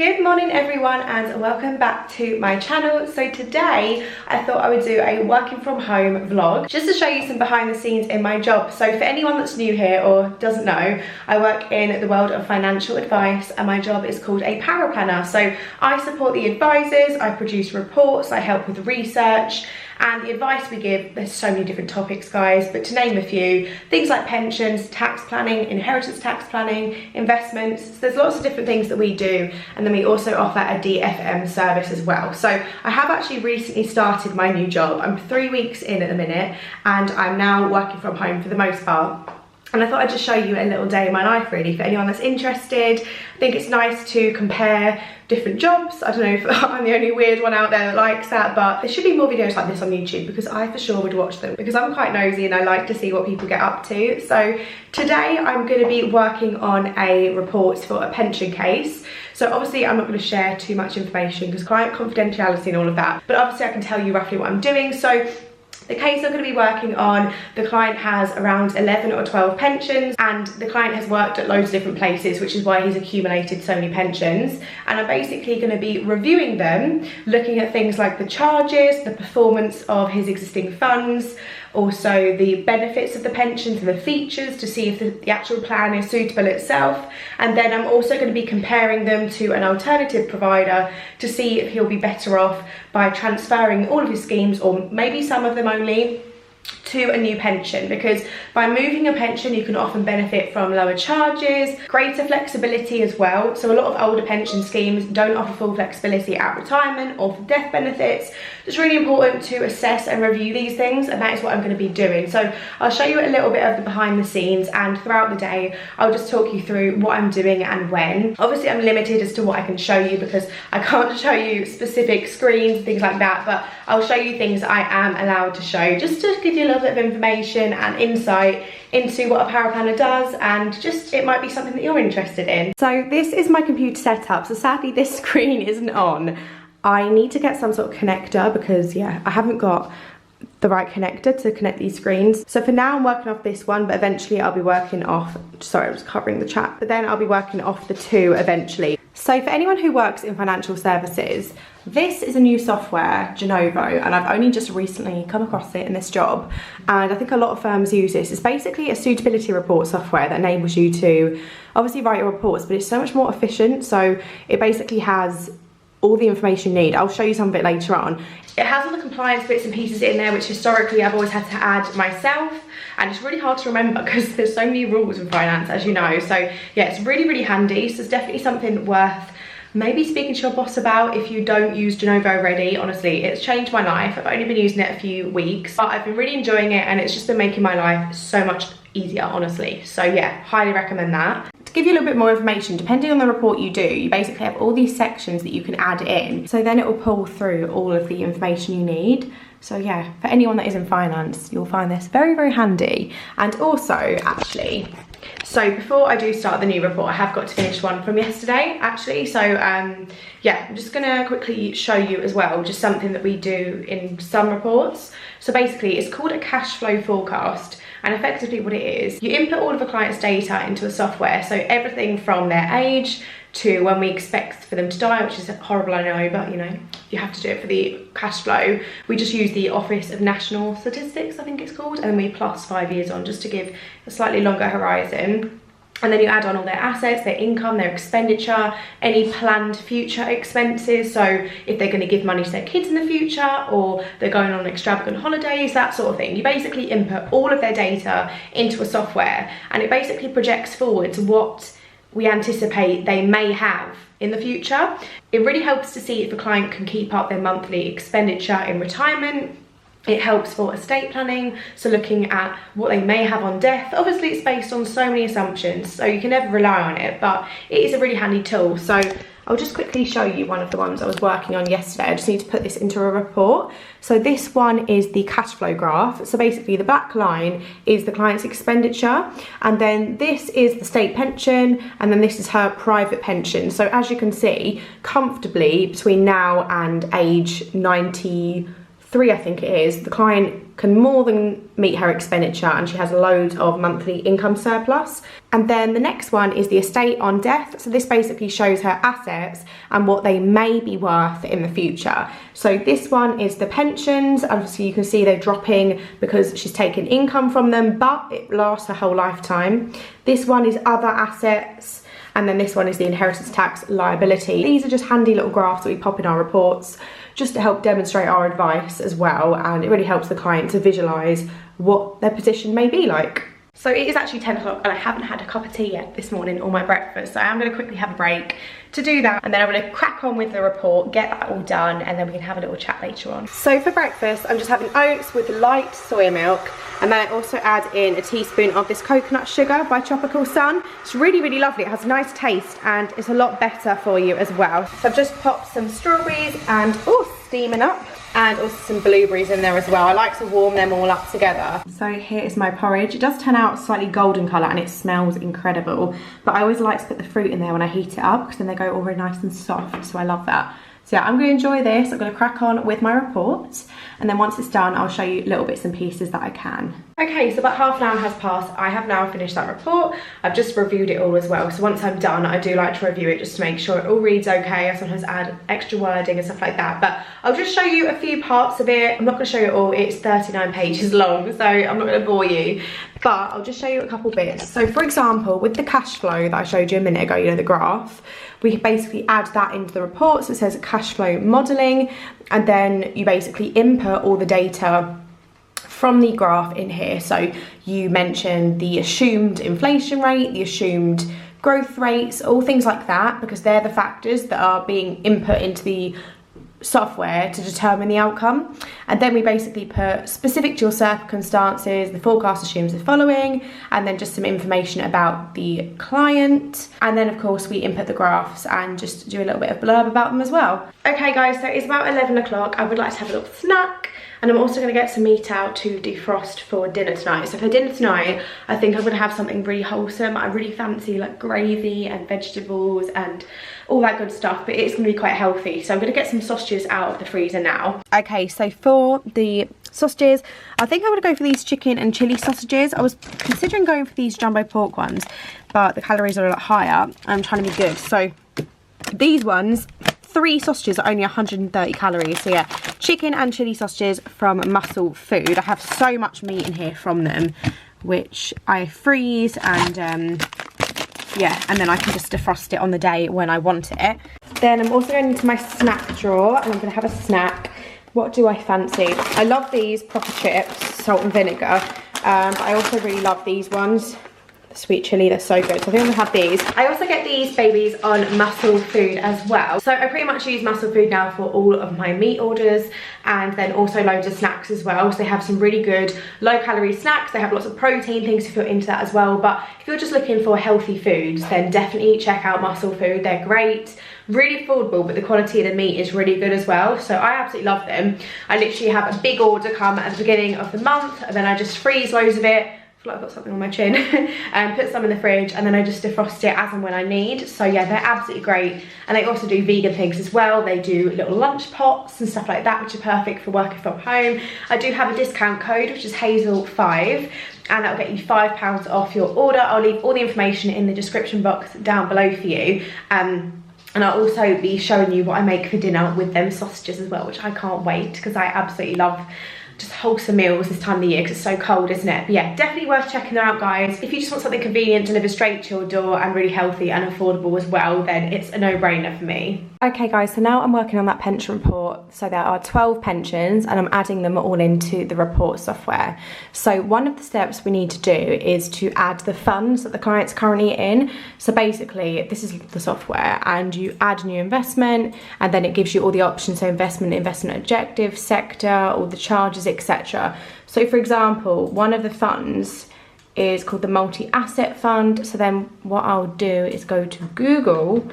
Good morning everyone and welcome back to my channel. So today I thought I would do a working from home vlog just to show you some behind the scenes in my job. So for anyone that's new here or doesn't know, I work in the world of financial advice and my job is called a paraplanner. So I support the advisors, I produce reports, I help with research, and the advice we give, there's so many different topics guys, but to name a few, things like pensions, tax planning, inheritance tax planning, investments. So there's lots of different things that we do, and then we also offer a DFM service as well. So I have actually recently started my new job. I'm 3 weeks in at the minute and I'm now working from home for the most part. And I thought I'd just show you a little day in my life really for anyone that's interested. I think it's nice to compare different jobs. I don't know if I'm the only weird one out there that likes that, but there should be more videos like this on YouTube because I for sure would watch them because I'm quite nosy and I like to see what people get up to. So today I'm going to be working on a report for a pension case. So obviously I'm not going to share too much information because client confidentiality and all of that, but obviously I can tell you roughly what I'm doing. So the case I'm going to be working on, the client has around 11 or 12 pensions and the client has worked at loads of different places, which is why he's accumulated so many pensions. And I'm basically going to be reviewing them, looking at things like the charges, the performance of his existing funds, also the benefits of the pensions and the features to see if the actual plan is suitable itself. And then I'm also going to be comparing them to an alternative provider to see if he'll be better off by transferring all of his schemes, or maybe some of them only, to a new pension, because by moving a pension you can often benefit from lower charges, greater flexibility as well. So a lot of older pension schemes don't offer full flexibility at retirement or for death benefits. It's really important to assess and review these things, and that is what I'm going to be doing. So I'll show you a little bit of the behind the scenes, and throughout the day I'll just talk you through what I'm doing and when. Obviously I'm limited as to what I can show you because I can't show you specific screens, things like that, but I'll show you things I am allowed to show just to give you a little bit of information and insight into what a paraplanner does, and just it might be something that you're interested in. So this is my computer setup. So sadly this screen isn't on. I need to get some sort of connector because yeah, I haven't got the right connector to connect these screens. So for now I'm working off this one, but eventually I'll be working off, sorry I was covering the chat, but then I'll be working off the two eventually. So for anyone who works in financial services, this is a new software, Genovo, and I've only just recently come across it in this job, and I think a lot of firms use this. It's basically a suitability report software that enables you to obviously write your reports, but it's so much more efficient. So it basically has all the information you need. I'll show you some of it later on. It has all the compliance bits and pieces in there, which historically I've always had to add myself, and it's really hard to remember because there's so many rules in finance, as you know. So yeah, it's really handy. So it's definitely something worth maybe speaking to your boss about if you don't use Genovo already. Honestly, it's changed my life. I've only been using it a few weeks, but I've been really enjoying it and it's just been making my life so much easier, honestly. So yeah, highly recommend that. To give you a little bit more information, depending on the report you do, you basically have all these sections that you can add in. So then it will pull through all of the information you need. So yeah, for anyone that is in finance, you'll find this very handy. And also, actually, so before I do start the new report, I have got to finish one from yesterday, actually. So yeah, I'm just gonna quickly show you as well, just something that we do in some reports. So basically, it's called a cash flow forecast. And effectively what it is, you input all of a client's data into a software. So everything from their age to when we expect for them to die, which is horrible, I know, but you know, you have to do it for the cash flow. We just use the Office of National Statistics, I think it's called, and then we plus 5 years on just to give a slightly longer horizon. And then you add on all their assets, their income, their expenditure, any planned future expenses. So if they're going to give money to their kids in the future, or they're going on extravagant holidays, that sort of thing. You basically input all of their data into a software, and it basically projects forward to what we anticipate they may have in the future. It really helps to see if a client can keep up their monthly expenditure in retirement. It helps for estate planning, so looking at what they may have on death. Obviously it's based on so many assumptions, so you can never rely on it, but it is a really handy tool. So I'll just quickly show you one of the ones I was working on yesterday. I just need to put this into a report. So this one is the cash flow graph. So basically the black line is the client's expenditure, and then this is the state pension, and then this is her private pension. So as you can see, comfortably between now and age 93 3, I think it is, the client can more than meet her expenditure and she has loads of monthly income surplus. And then the next one is the estate on death. So this basically shows her assets and what they may be worth in the future. So this one is the pensions. Obviously you can see they're dropping because she's taken income from them, but it lasts her whole lifetime. This one is other assets. And then this one is the inheritance tax liability. These are just handy little graphs that we pop in our reports just to help demonstrate our advice as well, and it really helps the client to visualise what their position may be like. So it is actually 10 o'clock and I haven't had a cup of tea yet this morning or my breakfast, so I'm going to quickly have a break to do that, and then I'm going to crack on with the report, get that all done, and then we can have a little chat later on. So for breakfast I'm just having oats with light soya milk, and then I also add in a teaspoon of this coconut sugar by Tropical Sun. It's really, really lovely. It has a nice taste and it's a lot better for you as well. So I've just popped some strawberries and, oh, steaming up, and also some blueberries in there as well. I like to warm them all up together. So here is my porridge. It does turn out slightly golden colour and it smells incredible, but I always like to put the fruit in there when I heat it up because then they go all really nice and soft, so I love that. So yeah, I'm going to enjoy this. I'm going to crack on with my report, and then once it's done I'll show you little bits and pieces that I can. Okay, so about half an hour has passed. I have now finished that report. I've just reviewed it all as well, so once I'm done I do like to review it just to make sure it all reads okay. I sometimes add extra wording and stuff like that, but I'll just show you a few parts of it. I'm not going to show you it all. It's 39 pages long, so I'm not going to bore you, but I'll just show you a couple bits. So for example, with the cash flow that I showed you a minute ago, you know, the graph, we basically add that into the report. So it says cash flow modelling, and then you basically input all the data from the graph in here. So you mentioned the assumed inflation rate, the assumed growth rates, all things like that, because they're the factors that are being input into the software to determine the outcome. And then we basically put specific to your circumstances, the forecast assumes the following, and then just some information about the client. And then of course we input the graphs and just do a little bit of blurb about them as well. Okay guys, so it's about 11 o'clock. I would like to have a little snack, and I'm also going to get some meat out to defrost for dinner tonight. So for dinner tonight, I think I'm going to have something really wholesome. I really fancy like gravy and vegetables and all that good stuff, but it's going to be quite healthy. So I'm going to get some sausages out of the freezer now. Okay, so for the sausages, I think I'm going to go for these chicken and chili sausages. I was considering going for these jumbo pork ones, but the calories are a lot higher. I'm trying to be good. So these ones, 3 sausages are only 130 calories. So yeah, chicken and chili sausages from Muscle Food. I have so much meat in here from them, which I freeze, and yeah, and then I can just defrost it on the day when I want it. Then I'm also going into my snack drawer and I'm going to have a snack. What do I fancy? I love these proper chips, salt and vinegar, but I also really love these ones. Sweet chili, they're so good. So I think I'm gonna have these. I also get these babies on Muscle Food as well. So I pretty much use Muscle Food now for all of my meat orders, and then also loads of snacks as well. So they have some really good low calorie snacks. They have lots of protein things if you're into that as well. But if you're just looking for healthy foods, then definitely check out Muscle Food. They're great, really affordable, but the quality of the meat is really good as well. So I absolutely love them. I literally have a big order come at the beginning of the month, and then I just freeze loads of it. I feel like I've got something on my chin, and put some in the fridge, and then I just defrost it as and when I need. So yeah, they're absolutely great. And they also do vegan things as well. They do little lunch pots and stuff like that, which are perfect for working from home. I do have a discount code, which is Hazel 5, and that'll get you £5 off your order. I'll leave all the information in the description box down below for you. And I'll also be showing you what I make for dinner with them sausages as well, which I can't wait, because I absolutely love just wholesome meals this time of the year because it's so cold, isn't it? But yeah, definitely worth checking them out, guys. If you just want something convenient delivered straight to your door and really healthy and affordable as well, then it's a no-brainer for me. Okay guys, so now I'm working on that pension report. So there are 12 pensions and I'm adding them all into the report software. So one of the steps we need to do is to add the funds that the client's currently in. So basically this is the software, and you add new investment, and then it gives you all the options, so investment objective, sector, all the charges, etc. So for example, one of the funds is called the multi-asset fund. So then what I'll do is go to Google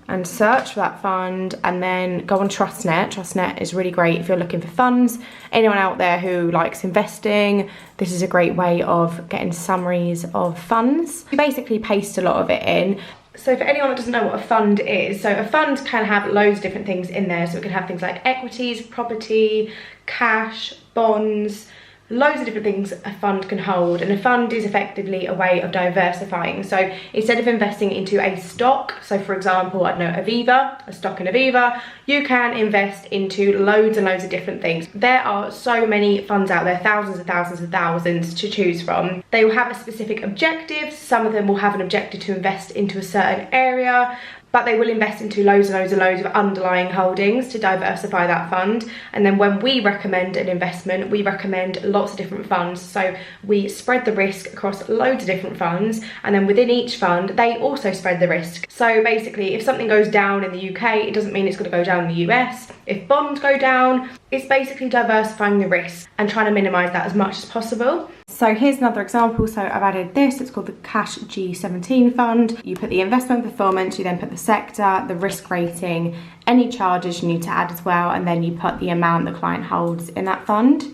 and search for that fund, and then go on TrustNet. TrustNet is really great if you're looking for funds. Anyone out there who likes investing, this is a great way of getting summaries of funds. You basically paste a lot of it in. So for anyone that doesn't know what a fund is, so a fund can have loads of different things in there. So it can have things like equities, property, cash, bonds, loads of different things a fund can hold. And a fund is effectively a way of diversifying. So instead of investing into a stock, so for example, I don't know, Aviva, a stock in Aviva, you can invest into loads and loads of different things. There are so many funds out there, thousands and thousands and thousands to choose from. They will have a specific objective. Some of them will have an objective to invest into a certain area, but they will invest into loads and loads and loads of underlying holdings to diversify that fund. And then when we recommend an investment, we recommend lots of different funds. So we spread the risk across loads of different funds, and then within each fund, they also spread the risk. So basically, if something goes down in the UK, it doesn't mean it's gonna go down in the US. If bonds go down, it's basically diversifying the risk and trying to minimize that as much as possible. So here's another example. So I've added this, it's called the Cash G17 fund. You put the investment performance, you then put the sector, the risk rating, any charges you need to add as well, and then you put the amount the client holds in that fund.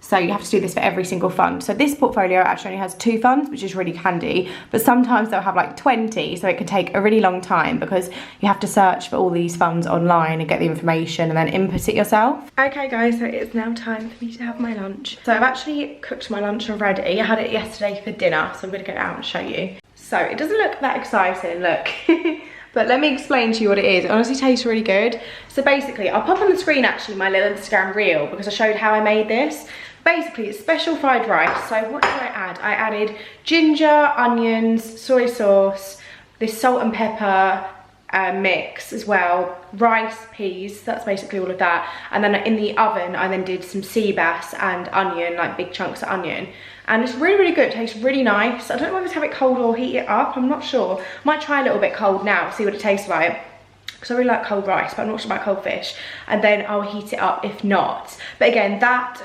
So you have to do this for every single fund. So this portfolio actually only has 2 funds, which is really handy, but sometimes they'll have like 20, so it can take a really long time because you have to search for all these funds online and get the information and then input it yourself. Okay guys, so it's now time for me to have my lunch. So I've actually cooked my lunch already. I had it yesterday for dinner, so I'm gonna go out and show you. So it doesn't look that exciting, look. But let me explain to you what it is. It honestly tastes really good. So basically, I'll pop on the screen actually my little Instagram reel because I showed how I made this. Basically, it's special fried rice. So what did I add? I added ginger, onions, soy sauce, this salt and pepper mix as well, rice, peas, that's basically all of that. And then in the oven, I then did some sea bass and onion, like big chunks of onion. And it's really, really good, it tastes really nice. I don't know whether to have it cold or heat it up, I'm not sure. Might try a little bit cold now, see what it tastes like. Because I really like cold rice, but I'm not sure about cold fish. And then I'll heat it up if not. But again, that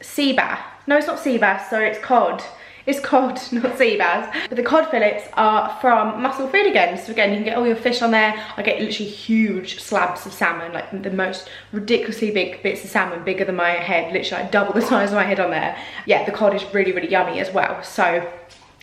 sea bass, no it's not sea bass, sorry, it's cod. It's cod, not sea bass. But the cod fillets are from Muscle Food again. So again, you can get all your fish on there. I get literally huge slabs of salmon, like the most ridiculously big bits of salmon, bigger than my head, literally like double the size of my head on there. Yeah, the cod is really, really yummy as well. So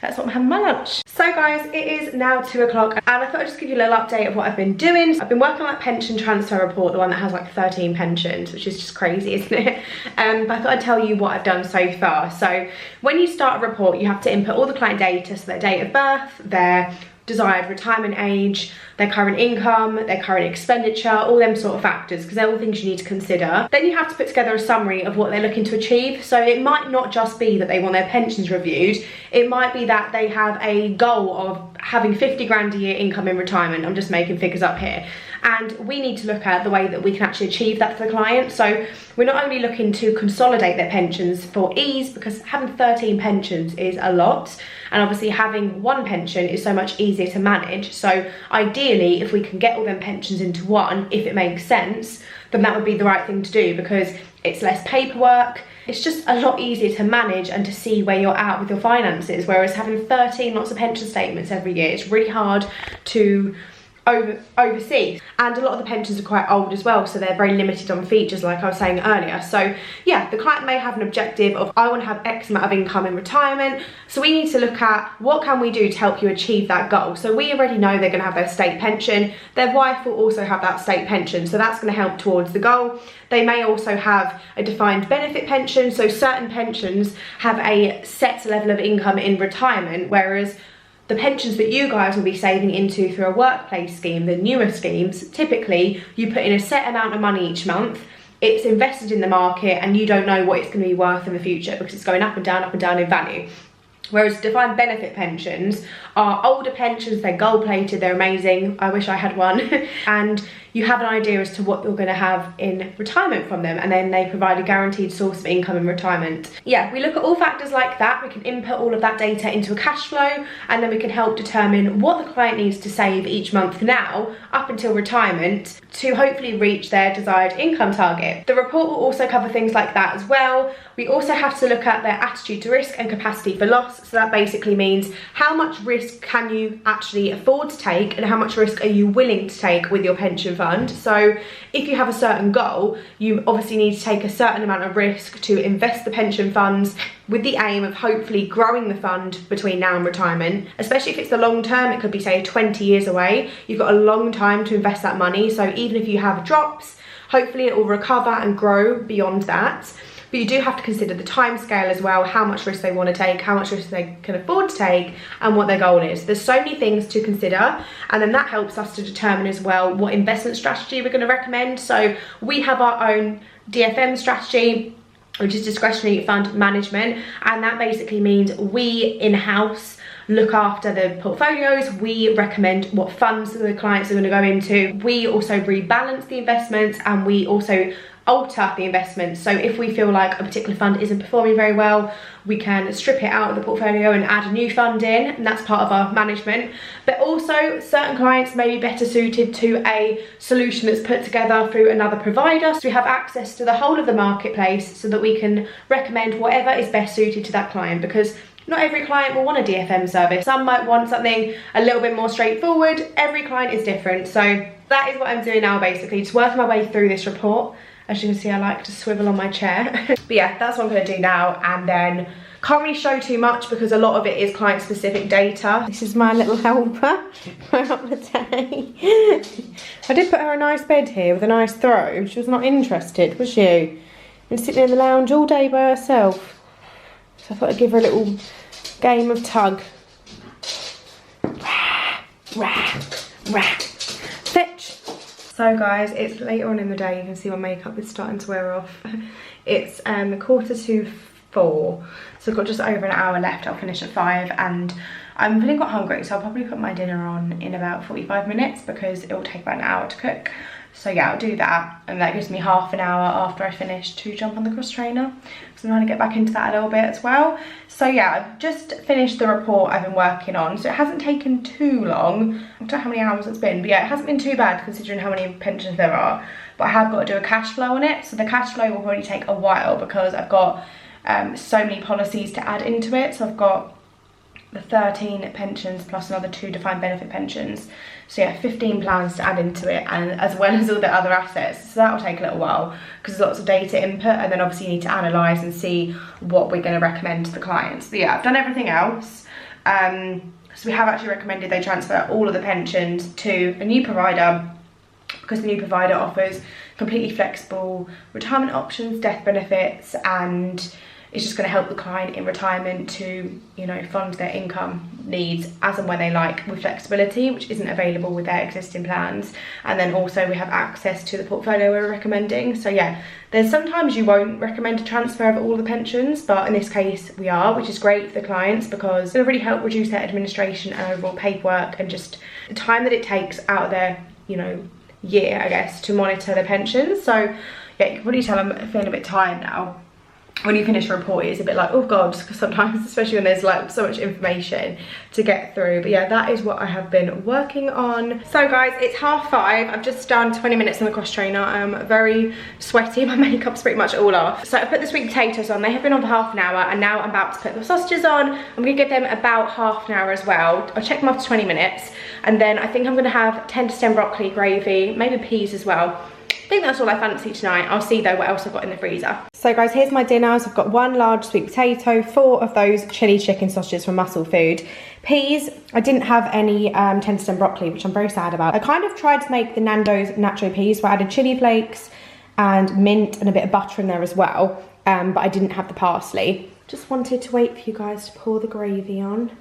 that's what I'm having my lunch. So guys, it is now 2 o'clock and I thought I'd just give you a little update of what I've been doing. I've been working on that pension transfer report, the one that has like 13 pensions, which is just crazy, isn't it? But I thought I'd tell you what I've done so far. So when you start a report, you have to input all the client data, so their date of birth, their desired retirement age, their current income, their current expenditure, all them sort of factors, because they're all things you need to consider. Then you have to put together a summary of what they're looking to achieve. So it might not just be that they want their pensions reviewed, it might be that they have a goal of having 50 grand a year income in retirement. I'm just making figures up here. And we need to look at the way that we can actually achieve that for the client. So we're not only looking to consolidate their pensions for ease, because having 13 pensions is a lot, and obviously having one pension is so much easier to manage. So ideally, if we can get all them pensions into one, if it makes sense, then that would be the right thing to do, because it's less paperwork, it's just a lot easier to manage and to see where you're at with your finances. Whereas having 13 lots of pension statements every year, it's really hard to oversee. And a lot of the pensions are quite old as well, so they're very limited on features, like I was saying earlier. So yeah, the client may have an objective of, I want to have X amount of income in retirement, so we need to look at what can we do to help you achieve that goal. So we already know they're going to have their state pension, their wife will also have that state pension, so that's going to help towards the goal. They may also have a defined benefit pension, so certain pensions have a set level of income in retirement, whereas the pensions that you guys will be saving into through a workplace scheme, the newer schemes, typically you put in a set amount of money each month, it's invested in the market, and you don't know what it's going to be worth in the future because it's going up and down in value. Whereas defined benefit pensions are older pensions, they're gold plated, they're amazing, I wish I had one, and you have an idea as to what you're going to have in retirement from them, and then they provide a guaranteed source of income in retirement. Yeah, we look at all factors like that, we can input all of that data into a cash flow, and then we can help determine what the client needs to save each month now up until retirement to hopefully reach their desired income target. The report will also cover things like that as well. We also have to look at their attitude to risk and capacity for loss. So that basically means how much risk can you actually afford to take and how much risk are you willing to take with your pension fund. fund. So if you have a certain goal, you obviously need to take a certain amount of risk to invest the pension funds with the aim of hopefully growing the fund between now and retirement. Especially if it's the long term, it could be say 20 years away. You've got a long time to invest that money. So even if you have drops, hopefully it will recover and grow beyond that. But you do have to consider the time scale as well, how much risk they want to take, how much risk they can afford to take, and what their goal is. There's so many things to consider, and then that helps us to determine as well what investment strategy we're going to recommend. So we have our own DFM strategy, which is discretionary fund management, and that basically means we in-house look after the portfolios, we recommend what funds the clients are going to go into, we also rebalance the investments, and we also alter the investments. So if we feel like a particular fund isn't performing very well, we can strip it out of the portfolio and add a new fund in, and that's part of our management. But also certain clients may be better suited to a solution that's put together through another provider, so we have access to the whole of the marketplace so that we can recommend whatever is best suited to that client, because not every client will want a DFM service. Some might want something a little bit more straightforward. Every client is different. So that is what I'm doing now, basically, just working my way through this report. As you can see, I like to swivel on my chair. But yeah, that's what I'm going to do now. And then can't really show too much because a lot of it is client specific data. This is my little helper throughout the day. I did put her a nice bed here with a nice throw. She was not interested, was she? Been sitting in the lounge all day by herself. So I thought I'd give her a little game of tug. Rah, rah, rah. Fetch. So guys, it's later on in the day. You can see my makeup is starting to wear off. It's 4:45, so I've got just over an hour left. I'll finish at 5, and I'm feeling quite hungry, so I'll probably put my dinner on in about 45 minutes because it will take about an hour to cook. So yeah, I'll do that, and that gives me half an hour after I finish to jump on the cross trainer, because I'm trying to get back into that a little bit as well. So yeah, I've just finished the report I've been working on, so it hasn't taken too long. I don't know how many hours it's been, but yeah, it hasn't been too bad considering how many pensions there are. But I have got to do a cash flow on it, so the cash flow will probably take a while because I've got so many policies to add into it. So I've got the 13 pensions plus another 2 defined benefit pensions. So yeah, 15 plans to add into it, and as well as all the other assets. So that'll take a little while because there's lots of data input, and then obviously you need to analyse and see what we're going to recommend to the clients. But yeah, I've done everything else. So we have actually recommended they transfer all of the pensions to a new provider, because the new provider offers completely flexible retirement options, death benefits, and it's just going to help the client in retirement to, you know, fund their income needs as and when they like, with flexibility, which isn't available with their existing plans. And then also we have access to the portfolio we're recommending. So yeah, there's sometimes you won't recommend a transfer of all the pensions, but in this case we are, which is great for the clients because it'll really help reduce their administration and overall paperwork and just the time that it takes out of their, you know, year, I guess, to monitor their pensions. So yeah, you can probably tell I'm feeling a bit tired now. When you finish a report, it's a bit like, oh god, because sometimes, especially when there's like so much information to get through. But yeah, that is what I have been working on. So guys, it's 5:30. I've just done 20 minutes on the cross trainer. I'm very sweaty. My makeup's pretty much all off. So I put the sweet potatoes on. They have been on for half an hour, and now I'm about to put the sausages on. I'm gonna give them about half an hour as well. I'll check them after 20 minutes, and then I think I'm gonna have 10 to 10 broccoli gravy, maybe peas as well. I think that's all I fancy tonight. I'll see though what else I've got in the freezer. So guys, here's my dinners. I've got 1 large sweet potato, 4 of those chili chicken sausages from Muscle Food. Peas, I didn't have any 10 to 10 broccoli, which I'm very sad about. I kind of tried to make the Nando's nacho peas, where I added chili flakes and mint and a bit of butter in there as well, but I didn't have the parsley. Just wanted to wait for you guys to pour the gravy on.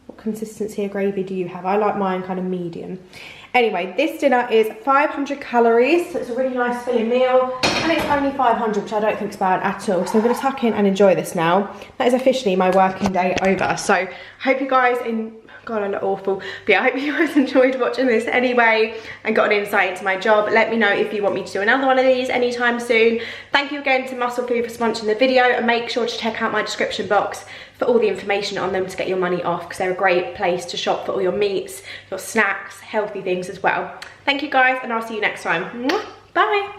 What consistency of gravy do you have? I like mine kind of medium. Anyway, this dinner is 500 calories, so it's a really nice filling meal, and it's only 500, which I don't think is bad at all. So I'm going to tuck in and enjoy this now. That is officially my working day over. So I hope you guys, God, I look awful. But yeah, I hope you guys enjoyed watching this anyway and got an insight into my job. Let me know if you want me to do another one of these anytime soon. Thank you again to Muscle Food for sponsoring the video, and make sure to check out my description box for all the information on them to get your money off, because they're a great place to shop for all your meats, your snacks, healthy things as well. Thank you guys, and I'll see you next time. Bye.